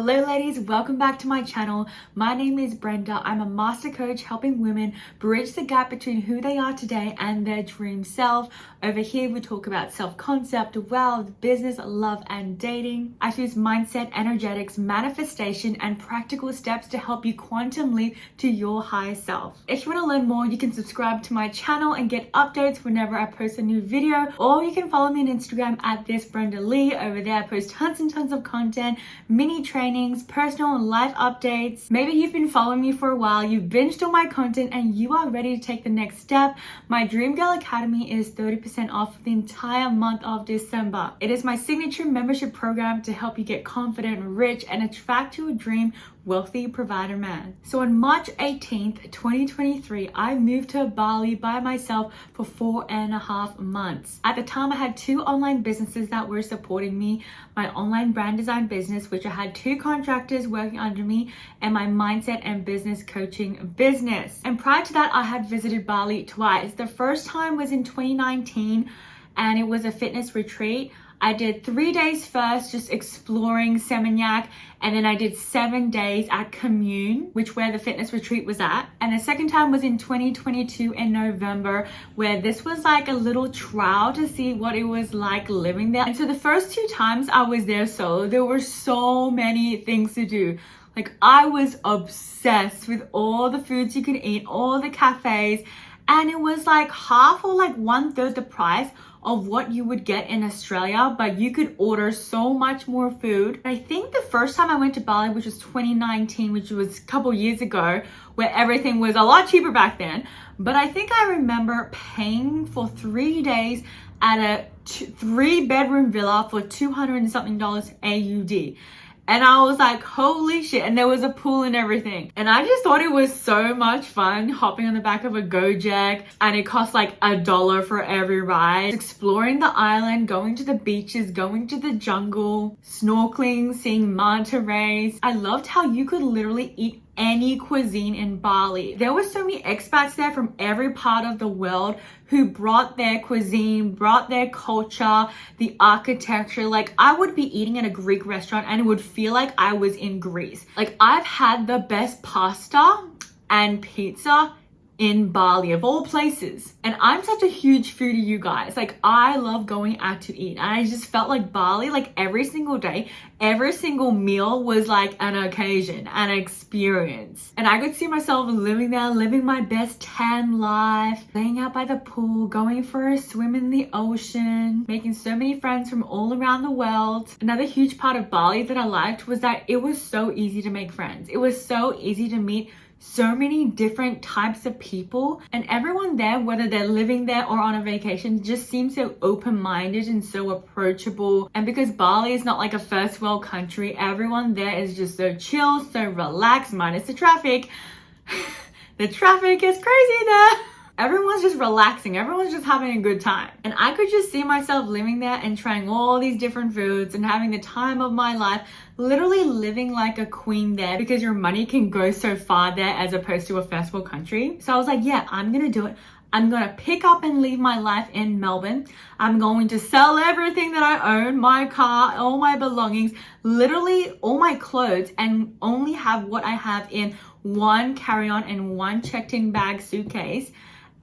Hello ladies, welcome back to my channel. My name is Brenda. I'm a master coach helping women bridge the gap between who they are today and their dream self. Over here we talk about self-concept, wealth, business, love and dating. I use mindset, energetics, manifestation and practical steps to help you quantum leap to your higher self. If you want to learn more, you can subscribe to my channel and get updates whenever I post a new video, or you can follow me on Instagram at thisbrendalee. Over there I post tons and tons of content, mini trainings, personal and life updates. Maybe you've been following me for a while, you've binged all my content and you are ready to take the next step. My Dream Girl Academy is 30% off the entire month of December. It is my signature membership program to help you get confident, rich, and attract your dream wealthy provider man. So on March 18th, 2023, I moved to Bali by myself for 4.5 months. At the time, I had 2 online businesses that were supporting me. My online brand design business, which I had 2 contractors working under me, and my mindset and business coaching business. And prior to that, I had visited Bali twice. The first time was in 2019 and it was a fitness retreat. I did 3 days first, just exploring Seminyak, and then I did 7 days at Commune, where the fitness retreat was at. And the second time was in 2022 in November, where this was like a little trial to see what it was like living there. And so the first 2 times I was there solo, there were so many things to do. Like I was obsessed with all the foods you could eat, all the cafes, and it was like half or like 1/3 the price of what you would get in Australia, but you could order so much more food. I think the first time I went to Bali, which was 2019, which was a couple years ago, where everything was a lot cheaper back then. But I think I remember paying for 3 days at a 3-bedroom villa for $200 and something AUD. And I was like, holy shit. And there was a pool and everything. And I just thought it was so much fun hopping on the back of a Gojek. And it cost like $1 for every ride. Exploring the island, going to the beaches, going to the jungle, snorkeling, seeing manta rays. I loved how you could literally eat any cuisine in Bali. There were so many expats there from every part of the world who brought their cuisine, brought their culture, the architecture. Like I would be eating at a Greek restaurant and it would feel like I was in Greece. Like I've had the best pasta and pizza in Bali of all places. And I'm such a huge foodie, you guys. Like I love going out to eat. And I just felt like Bali, like every single day, every single meal was like an occasion, an experience. And I could see myself living there, living my best tan life, laying out by the pool, going for a swim in the ocean, making so many friends from all around the world. Another huge part of Bali that I liked was that it was so easy to make friends. It was so easy to meet so many different types of people, and everyone there, whether they're living there or on a vacation, just seems so open-minded and so approachable. And because Bali is not like a first world country, everyone there is just so chill, so relaxed, minus the traffic. The traffic is crazy there. Everyone's just relaxing. Everyone's just having a good time. And I could just see myself living there and trying all these different foods and having the time of my life, literally living like a queen there, because your money can go so far there as opposed to a first world country. So I was like, yeah, I'm gonna do it. I'm gonna pick up and leave my life in Melbourne. I'm going to sell everything that I own, my car, all my belongings, literally all my clothes, and only have what I have in one carry-on and one checked-in bag suitcase,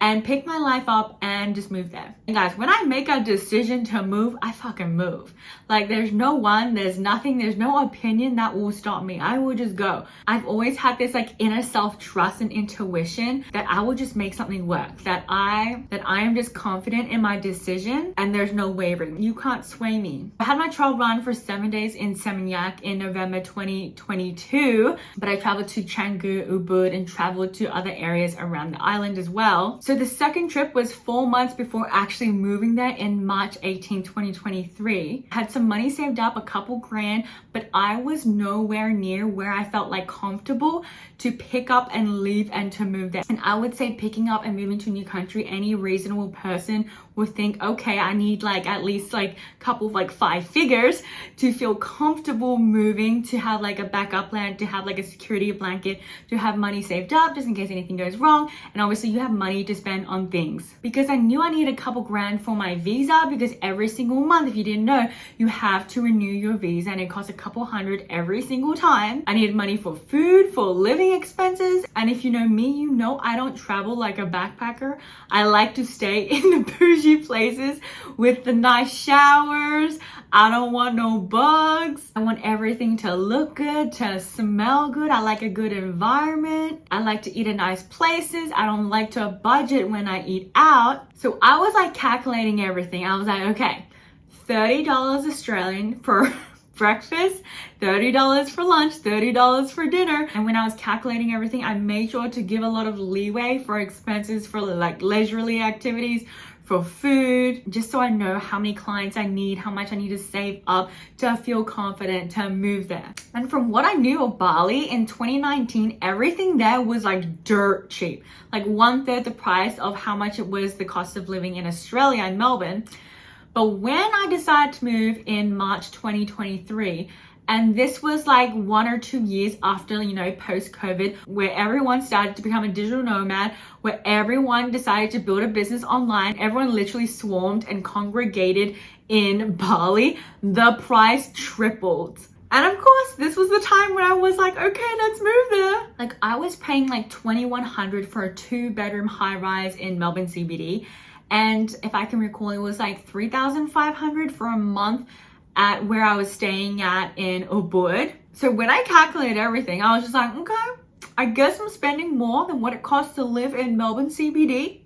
and pick my life up and just move there. And guys, when I make a decision to move, I fucking move. Like there's no one, there's nothing, there's no opinion that will stop me. I will just go. I've always had this like inner self-trust and intuition that I will just make something work, that I am just confident in my decision and there's no wavering. You can't sway me. I had my trial run for 7 days in Seminyak in November 2022, but I traveled to Canggu, Ubud, and traveled to other areas around the island as well. So the second trip was 4 months before actually moving there in March 18, 2023. I had some money saved up, a couple grand, but I was nowhere near where I felt like comfortable to pick up and leave and to move there. And I would say picking up and moving to a new country, any reasonable person would think, okay, I need like at least like a couple of like 5 figures to feel comfortable moving, to have like a backup plan, to have like a security blanket, to have money saved up just in case anything goes wrong. And obviously you have money just spend on things, because I knew I needed a couple grand for my visa, because every single month, if you didn't know, you have to renew your visa and it costs a couple hundred every single time. I needed money for food, for living expenses. And if you know me, you know I don't travel like a backpacker. I like to stay in the bougie places with the nice showers. I don't want no bugs. I want everything to look good, to smell good. I like a good environment. I like to eat in nice places. I don't like to budget when I eat out. So I was like calculating everything. I was like, okay, $30 Australian for breakfast, $30 for lunch, $30 for dinner. And when I was calculating everything, I made sure to give a lot of leeway for expenses for like leisurely activities, for food, just so I know how many clients I need, how much I need to save up to feel confident to move there. And from what I knew of Bali in 2019, everything there was like dirt cheap, like 1/3 the price of how much it was the cost of living in Australia and Melbourne. But when I decided to move in March 2023, and this was like 1 or 2 years after, you know, post-COVID, where everyone started to become a digital nomad, where everyone decided to build a business online. Everyone literally swarmed and congregated in Bali. The price tripled. And of course, this was the time when I was like, okay, let's move there. Like I was paying like $2,100 for a 2-bedroom high-rise in Melbourne CBD. And if I can recall, it was like $3,500 for a month at where I was staying at in Ubud. So when I calculated everything, I was just like, okay, I guess I'm spending more than what it costs to live in Melbourne CBD,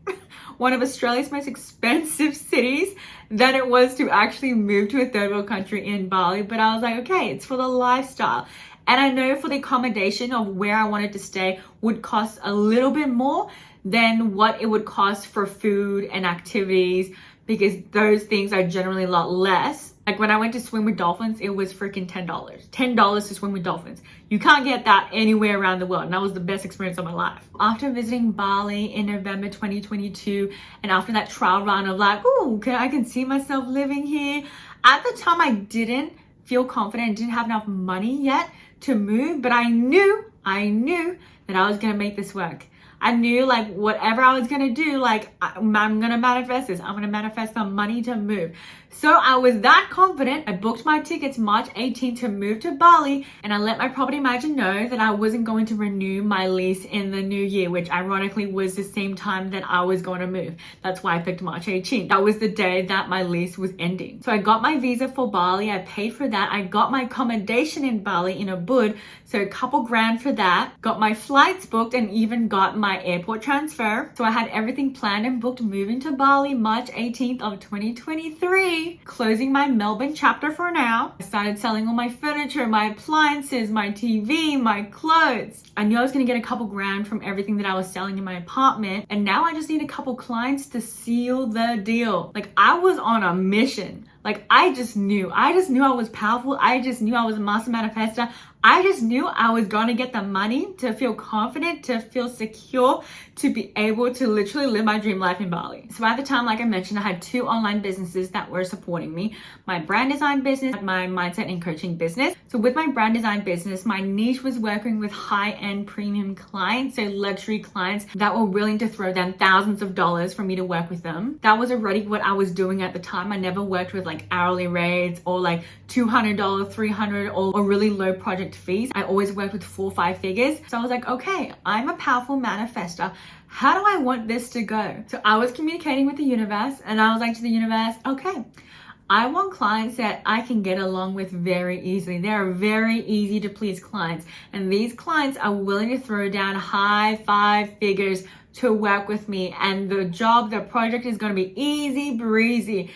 one of Australia's most expensive cities, than it was to actually move to a third world country in Bali. But I was like, okay, it's for the lifestyle. And I know for the accommodation of where I wanted to stay would cost a little bit more than what it would cost for food and activities, because those things are generally a lot less. Like when I went to swim with dolphins, it was freaking $10. $10 to swim with dolphins. You can't get that anywhere around the world. And that was the best experience of my life. After visiting Bali in November 2022, and after that trial run of like, oh, okay, I can see myself living here. At the time, I didn't feel confident, didn't have enough money yet to move, but I knew that I was gonna make this work. I knew like whatever I was gonna do, like I'm gonna manifest this. I'm gonna manifest some money to move. So I was that confident. I booked my tickets March 18th to move to Bali, and I let my property manager know that I wasn't going to renew my lease in the new year, which ironically was the same time that I was going to move. That's why I picked March 18th. That was the day that my lease was ending. So I got my visa for Bali. I paid for that. I got my accommodation in Bali in Ubud, so a couple grand for that. Got my flights booked and even got my airport transfer. So I had everything planned and booked, moving to Bali March 18th of 2023. Closing my Melbourne chapter for now. I started selling all my furniture, my appliances, my TV, my clothes. I knew I was gonna get a couple grand from everything that I was selling in my apartment, and now I just need a couple clients to seal the deal. Like I was on a mission. Like I just knew I was powerful. I just knew I was a master manifester. I just knew I was going to get the money to feel confident, to feel secure, to be able to literally live my dream life in Bali. So at the time, like I mentioned, I had 2 online businesses that were supporting me. My brand design business, my mindset and coaching business. So with my brand design business, my niche was working with high-end premium clients, so luxury clients that were willing to throw down thousands of dollars for me to work with them. That was already what I was doing at the time. I never worked with like hourly rates or like $200, $300 or really low project fees. I always worked with 4 or 5 figures. So I was like, okay, I'm a powerful manifester. How do I want this to go? So I was communicating with the universe, and I was like to the universe, okay, I want clients that I can get along with very easily. They are very easy to please clients. And these clients are willing to throw down high 5 figures to work with me. And the job, the project is going to be easy breezy.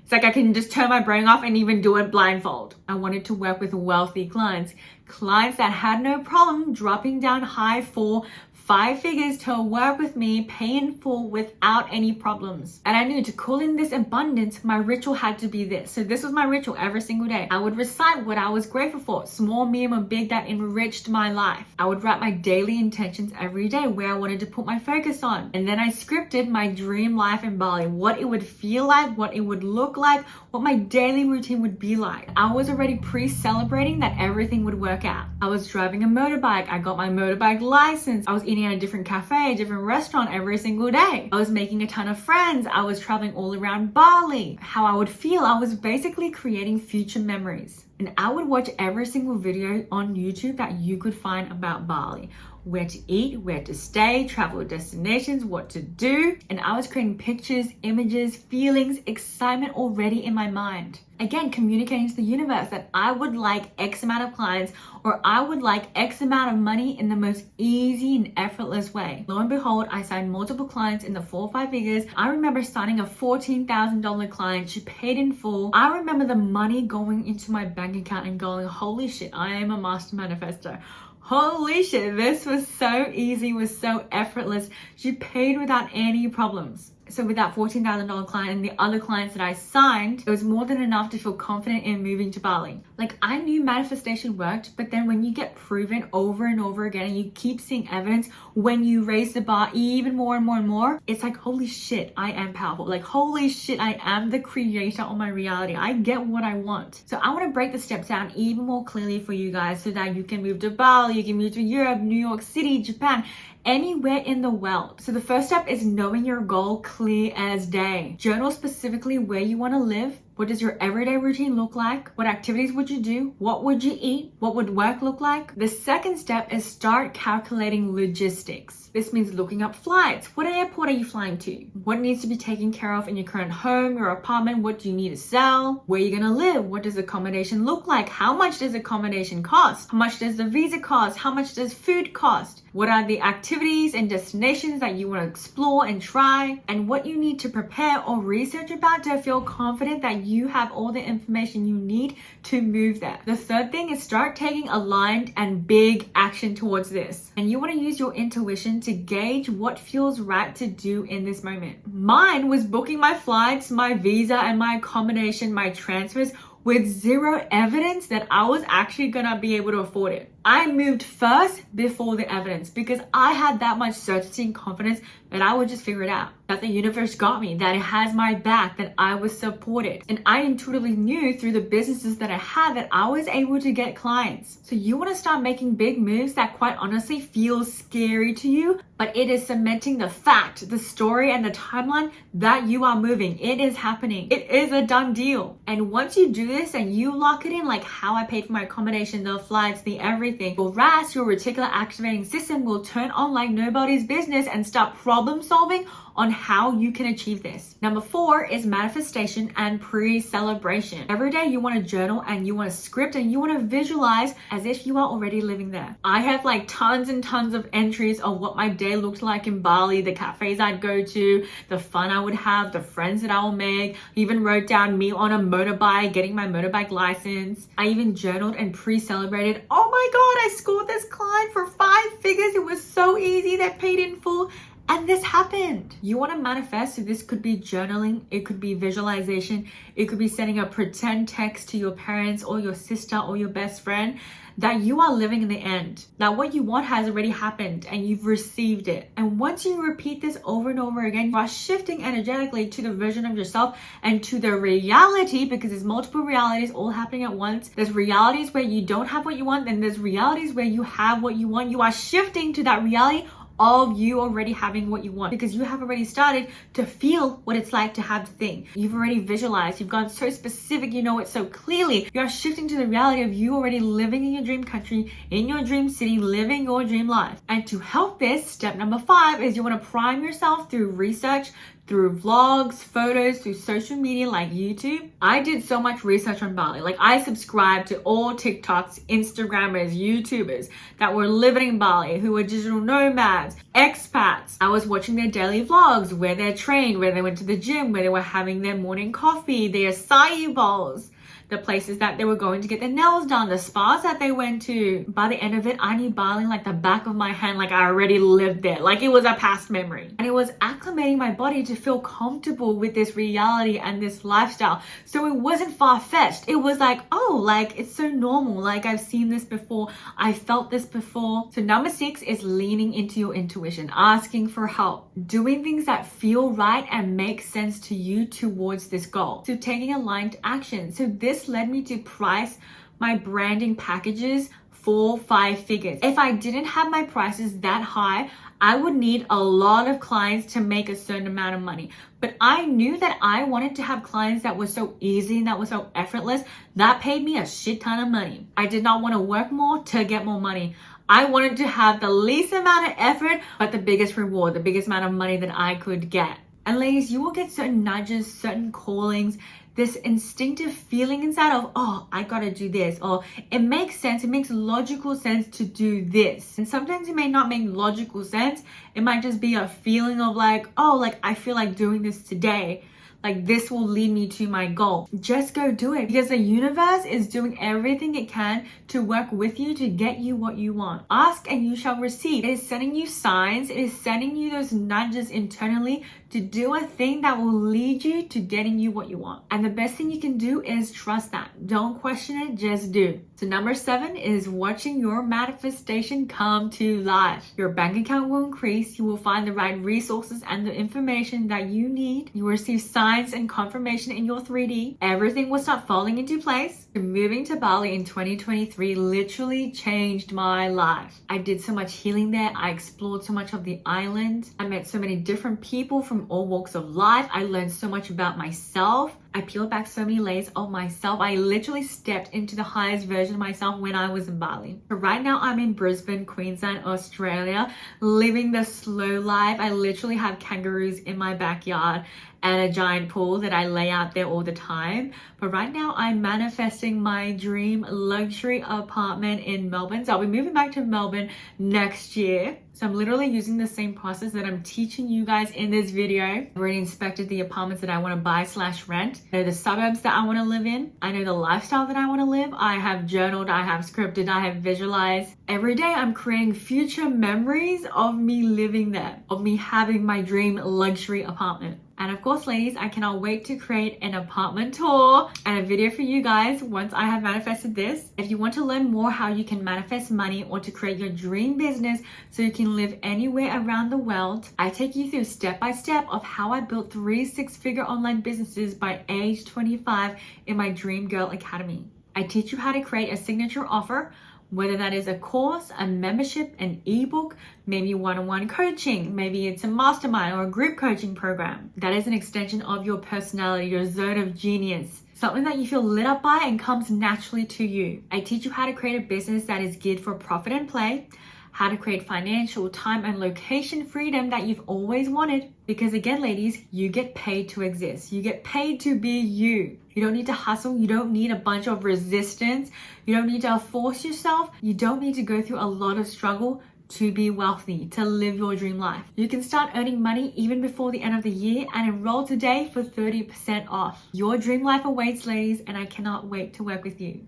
It's like I can just turn my brain off and even do it blindfold. I wanted to work with wealthy clients that had no problem dropping down high 4, 5 figures to work with me, pay in full without any problems. And I knew to call in this abundance, my ritual had to be this. So this was my ritual every single day. I would recite what I was grateful for, small, medium, or big, that enriched my life. I would write my daily intentions every day, where I wanted to put my focus on. And then I scripted my dream life in Bali, what it would feel like, what it would look like, what my daily routine would be like. I was already pre-celebrating that everything would work out. I was driving a motorbike. I got my motorbike license. I was eating at a different cafe, a different restaurant every single day. I was making a ton of friends. I was traveling all around Bali. How I would feel, I was basically creating future memories. And I would watch every single video on YouTube that you could find about Bali. Where to eat, where to stay, travel destinations, what to do. And I was creating pictures, images, feelings, excitement already in my mind. Again, communicating to the universe that I would like X amount of clients or I would like X amount of money in the most easy and effortless way. Lo and behold, I signed multiple clients in the 4 or 5 figures. I remember signing a $14,000 client. She paid in full. I remember the money going into my bank account and going, holy shit, I am a master manifestor. Holy shit, this was so easy, was so effortless. She paid without any problems. So with that $14,000 client and the other clients that I signed, it was more than enough to feel confident in moving to Bali. Like, I knew manifestation worked, but then when you get proven over and over again and you keep seeing evidence, when you raise the bar even more and more and more, it's like, holy shit, I am powerful. Like, holy shit, I am the creator of my reality. I get what I want. So I want to break the steps down even more clearly for you guys so that you can move to Bali, you can move to Europe, New York City, Japan, anywhere in the world. So the first step is knowing your goal clear as day. Journal specifically where you want to live. What does your everyday routine look like? What activities would you do? What would you eat? What would work look like? The second step is start calculating logistics. This means looking up flights. What airport are you flying to? What needs to be taken care of in your current home, your apartment? What do you need to sell? Where are you gonna live? What does accommodation look like? How much does accommodation cost? How much does the visa cost? How much does food cost? What are the activities and destinations that you want to explore and try? And what you need to prepare or research about to feel confident that you have all the information you need to move there. The third thing is start taking aligned and big action towards this. And you want to use your intuition to gauge what feels right to do in this moment. Mine was booking my flights, my visa, and my accommodation, my transfers with zero evidence that I was actually gonna be able to afford it. I moved first before the evidence because I had that much certainty and confidence that I would just figure it out, that the universe got me, that it has my back, that I was supported. And I intuitively knew through the businesses that I had that I was able to get clients. So you want to start making big moves that quite honestly feel scary to you, but it is cementing the fact, the story, and the timeline that you are moving. It is happening. It is a done deal. And once you do this and you lock it in, like how I paid for my accommodation, the flights, the everything, your RAS, your reticular activating system, will turn on like nobody's business and start problem solving on how you can achieve this. Number 4 is manifestation and pre-celebration. Every day you want to journal and you want to script and you want to visualize as if you are already living there. I have like tons and tons of entries of what my day looked like in Bali, the cafes I'd go to, the fun I would have, the friends that I will make. I even wrote down me on a motorbike, getting my motorbike license. I even journaled and pre-celebrated. Oh my God, I scored this client for 5 figures. It was so easy. They paid in full. And this happened. You want to manifest, so this could be journaling, it could be visualization, it could be sending a pretend text to your parents or your sister or your best friend that you are living in the end. That what you want has already happened and you've received it. And once you repeat this over and over again, you are shifting energetically to the version of yourself and to the reality, because there's multiple realities all happening at once. There's realities where you don't have what you want, and there's realities where you have what you want. You are shifting to that reality of you already having what you want, because you have already started to feel what it's like to have the thing. You've already visualized, you've gone so specific, you know it so clearly. You are shifting to the reality of you already living in your dream country, in your dream city, living your dream life. And to help this, step number 5 is you want to prime yourself through research, through vlogs, photos, through social media like YouTube. I did so much research on Bali. Like, I subscribed to all TikToks, Instagrammers, YouTubers that were living in Bali, who were digital nomads, expats. I was watching their daily vlogs, where they trained, where they went to the gym, where they were having their morning coffee, their acai bowls. the places that they were going to get their nails done, the spas that they went to. By the end of it, I knew Bali like the back of my hand, like I already lived there, like it was a past memory. And it was acclimating my body to feel comfortable with this reality and this lifestyle. So it wasn't far-fetched. It was like, oh, like it's so normal. Like I've seen this before. I felt this before. So number 6 is leaning into your intuition, asking for help, doing things that feel right and make sense to you towards this goal. So taking aligned action. So this led me to price my branding packages 4-5 figures. If I didn't have my prices that high, I would need a lot of clients to make a certain amount of money. But I knew that I wanted to have clients that were so easy and that were so effortless, that paid me a shit ton of money. I did not want to work more to get more money. I wanted to have the least amount of effort, but the biggest reward, the biggest amount of money that I could get. And ladies, you will get certain nudges, certain callings, this instinctive feeling inside of, oh, I gotta do this, or it makes sense, it makes logical sense to do this. And sometimes it may not make logical sense. It might just be a feeling of like, oh, like I feel like doing this today. Like this will lead me to my goal. Just go do it, because the universe is doing everything it can to work with you to get you what you want. Ask and you shall receive. It is sending you signs. It is sending you those nudges internally to do a thing that will lead you to getting you what you want. And the best thing you can do is trust that. Don't question it, just do. So number 7 is watching your manifestation come to life. Your bank account will increase. You will find the right resources and the information that you need. You will receive signs and confirmation in your 3D. Everything will start falling into place. Moving to Bali in 2023 literally changed my life. I did so much healing there. I explored so much of the island. I met so many different people from all walks of life. I learned so much about myself. I peeled back so many layers of myself. I literally stepped into the highest version of myself when I was in Bali. So right now I'm in Brisbane, Queensland, Australia, living the slow life. I literally have kangaroos in my backyard and a giant pool that I lay out there all the time. But right now I'm manifesting my dream luxury apartment in Melbourne. So I'll be moving back to Melbourne next year. So I'm literally using the same process that I'm teaching you guys in this video. I've already inspected the apartments that I want to buy/rent. I know the suburbs that I want to live in. I know the lifestyle that I want to live. I have journaled, I have scripted, I have visualized. Every day I'm creating future memories of me living there, of me having my dream luxury apartment. And of course, ladies, I cannot wait to create an apartment tour and a video for you guys once I have manifested this. If you want to learn more how you can manifest money or to create your dream business so you can live anywhere around the world, I take you through step by step of how I built 3 6-figure online businesses by age 25 in my Dream Girl Academy. I teach you how to create a signature offer, whether that is a course, a membership, an ebook, maybe one-on-one coaching, maybe it's a mastermind or a group coaching program. That is an extension of your personality, your zone of genius, something that you feel lit up by and comes naturally to you. I teach you how to create a business that is geared for profit and play, how to create financial, time, and location freedom that you've always wanted. Because again, ladies, you get paid to exist. You get paid to be you. You don't need to hustle. You don't need a bunch of resistance. You don't need to force yourself. You don't need to go through a lot of struggle to be wealthy, to live your dream life. You can start earning money even before the end of the year and enroll today for 30% off. Your dream life awaits, ladies, and I cannot wait to work with you.